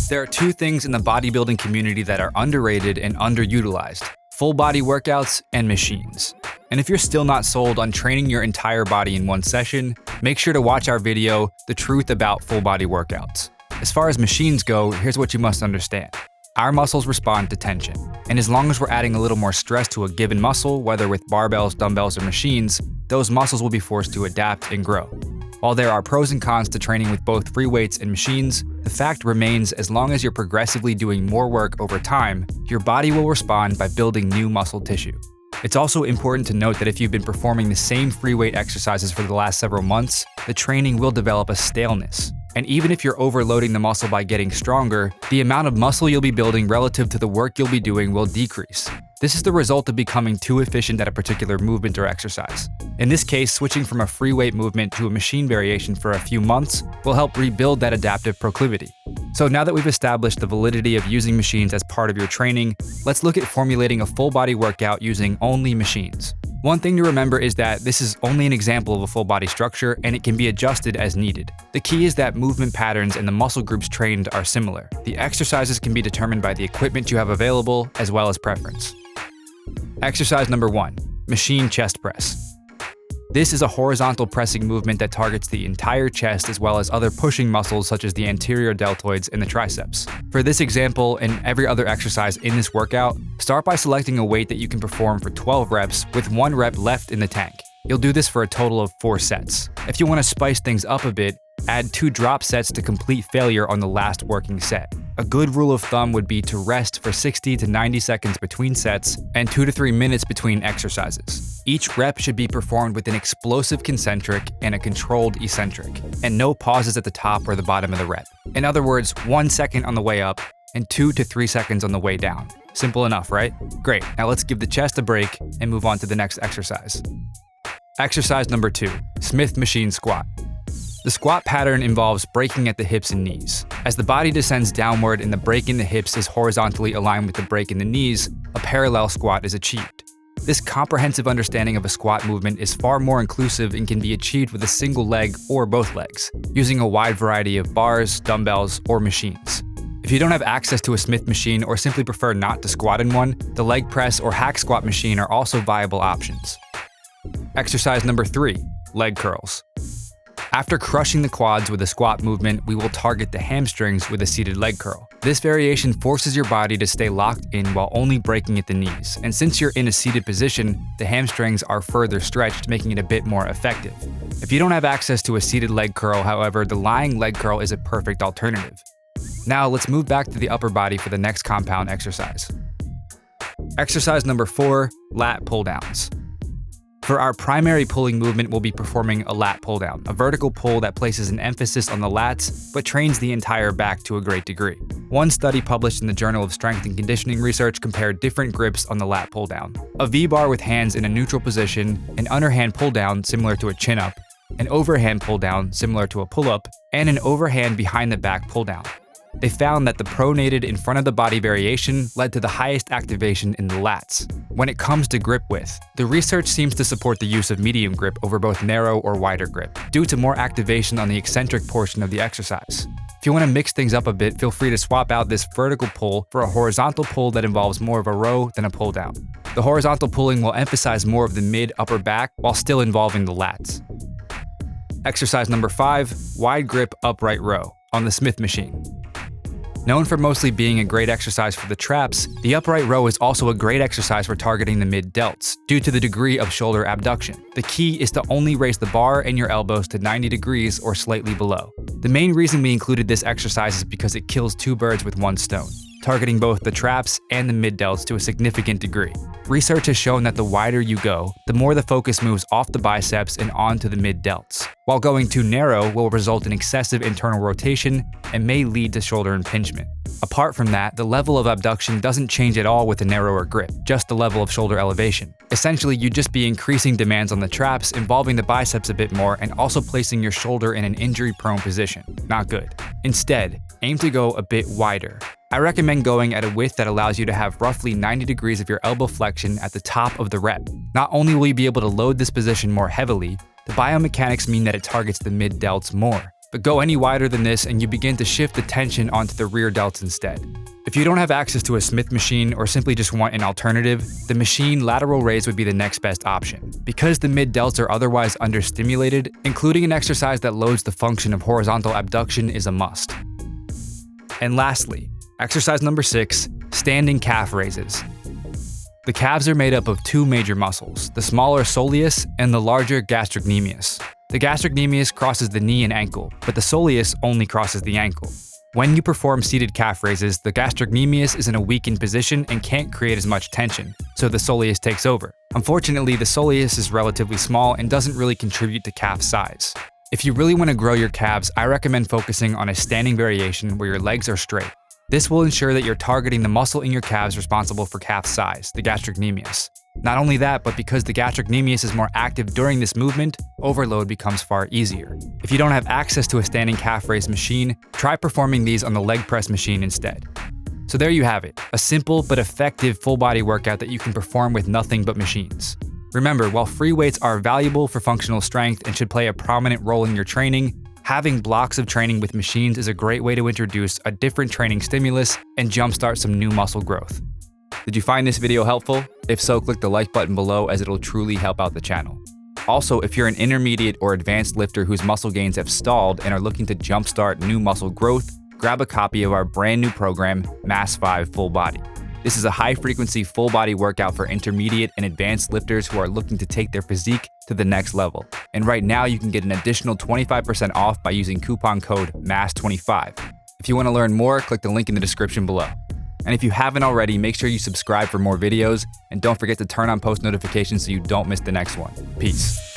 There are two things in the bodybuilding community that are underrated and underutilized: full body workouts and machines. And if you're still not sold on training your entire body in one session, make sure to watch our video, The Truth About Full Body Workouts. As far as machines go, here's what you must understand. Our muscles respond to tension, and as long as we're adding a little more stress to a given muscle, whether with barbells, dumbbells, or machines, those muscles will be forced to adapt and grow. While there are pros and cons to training with both free weights and machines, the fact remains as long as you're progressively doing more work over time, your body will respond by building new muscle tissue. It's also important to note that if you've been performing the same free weight exercises for the last several months, the training will develop a staleness. And even if you're overloading the muscle by getting stronger, the amount of muscle you'll be building relative to the work you'll be doing will decrease. This is the result of becoming too efficient at a particular movement or exercise. In this case, switching from a free weight movement to a machine variation for a few months will help rebuild that adaptive proclivity. So now that we've established the validity of using machines as part of your training, let's look at formulating a full body workout using only machines. One thing to remember is that this is only an example of a full body structure and it can be adjusted as needed. The key is that movement patterns and the muscle groups trained are similar. The exercises can be determined by the equipment you have available as well as preference. Exercise number 1, machine chest press. This is a horizontal pressing movement that targets the entire chest as well as other pushing muscles such as the anterior deltoids and the triceps. For this example and every other exercise in this workout, start by selecting a weight that you can perform for 12 reps with 1 rep left in the tank. You'll do this for a total of 4 sets. If you want to spice things up a bit, add 2 drop sets to complete failure on the last working set. A good rule of thumb would be to rest for 60 to 90 seconds between sets and 2 to 3 minutes between exercises. Each rep should be performed with an explosive concentric and a controlled eccentric, and no pauses at the top or the bottom of the rep. In other words, 1 second on the way up and 2 to 3 seconds on the way down. Simple enough, right? Great, now let's give the chest a break and move on to the next exercise. Exercise number 2, Smith machine squat. The squat pattern involves braking at the hips and knees. As the body descends downward and the break in the hips is horizontally aligned with the break in the knees, a parallel squat is achieved. This comprehensive understanding of a squat movement is far more inclusive and can be achieved with a single leg or both legs, using a wide variety of bars, dumbbells, or machines. If you don't have access to a Smith machine or simply prefer not to squat in one, the leg press or hack squat machine are also viable options. Exercise number 3, leg curls. After crushing the quads with a squat movement, we will target the hamstrings with a seated leg curl. This variation forces your body to stay locked in while only breaking at the knees, and since you're in a seated position, the hamstrings are further stretched, making it a bit more effective. If you don't have access to a seated leg curl, however, the lying leg curl is a perfect alternative. Now let's move back to the upper body for the next compound exercise. Exercise number 4, lat pull downs. For our primary pulling movement, we'll be performing a lat pull down, a vertical pull that places an emphasis on the lats, but trains the entire back to a great degree. One study published in the Journal of Strength and Conditioning Research compared different grips on the lat pull down. A V-bar with hands in a neutral position, an underhand pull down similar to a chin-up, an overhand pull down similar to a pull-up, and an overhand behind the back pull down. They found that the pronated in front of the body variation led to the highest activation in the lats. When it comes to grip width, the research seems to support the use of medium grip over both narrow or wider grip, due to more activation on the eccentric portion of the exercise. If you want to mix things up a bit, feel free to swap out this vertical pull for a horizontal pull that involves more of a row than a pull down. The horizontal pulling will emphasize more of the mid-upper back while still involving the lats. Exercise number 5, wide grip upright row on the Smith machine. Known for mostly being a great exercise for the traps, the upright row is also a great exercise for targeting the mid-delts, due to the degree of shoulder abduction. The key is to only raise the bar and your elbows to 90 degrees or slightly below. The main reason we included this exercise is because it kills 2 birds with 1 stone, targeting both the traps and the mid-delts to a significant degree. Research has shown that the wider you go, the more the focus moves off the biceps and onto the mid-delts, while going too narrow will result in excessive internal rotation and may lead to shoulder impingement. Apart from that, the level of abduction doesn't change at all with a narrower grip, just the level of shoulder elevation. Essentially, you'd just be increasing demands on the traps, involving the biceps a bit more, and also placing your shoulder in an injury-prone position. Not good. Instead, aim to go a bit wider. I recommend going at a width that allows you to have roughly 90 degrees of your elbow flexion at the top of the rep. Not only will you be able to load this position more heavily, the biomechanics mean that it targets the mid-delts more. But go any wider than this and you begin to shift the tension onto the rear delts instead. If you don't have access to a Smith machine or simply just want an alternative, the machine lateral raise would be the next best option. Because the mid delts are otherwise understimulated, including an exercise that loads the function of horizontal abduction is a must. And lastly, exercise number 6, standing calf raises. The calves are made up of 2 major muscles, the smaller soleus and the larger gastrocnemius. The gastrocnemius crosses the knee and ankle, but the soleus only crosses the ankle. When you perform seated calf raises, the gastrocnemius is in a weakened position and can't create as much tension, so the soleus takes over. Unfortunately, the soleus is relatively small and doesn't really contribute to calf size. If you really want to grow your calves, I recommend focusing on a standing variation where your legs are straight. This will ensure that you're targeting the muscle in your calves responsible for calf size, the gastrocnemius. Not only that, but because the gastrocnemius is more active during this movement, overload becomes far easier. If you don't have access to a standing calf raise machine, try performing these on the leg press machine instead. So there you have it, a simple but effective full body workout that you can perform with nothing but machines. Remember, while free weights are valuable for functional strength and should play a prominent role in your training, having blocks of training with machines is a great way to introduce a different training stimulus and jumpstart some new muscle growth. Did you find this video helpful? If so, click the like button below as it'll truly help out the channel. Also, if you're an intermediate or advanced lifter whose muscle gains have stalled and are looking to jumpstart new muscle growth, grab a copy of our brand new program, Mass 5 Full Body. This is a high-frequency full body workout for intermediate and advanced lifters who are looking to take their physique to the next level. And right now you can get an additional 25% off by using coupon code MASS25. If you want to learn more, click the link in the description below. And if you haven't already, make sure you subscribe for more videos and don't forget to turn on post notifications so you don't miss the next one. Peace.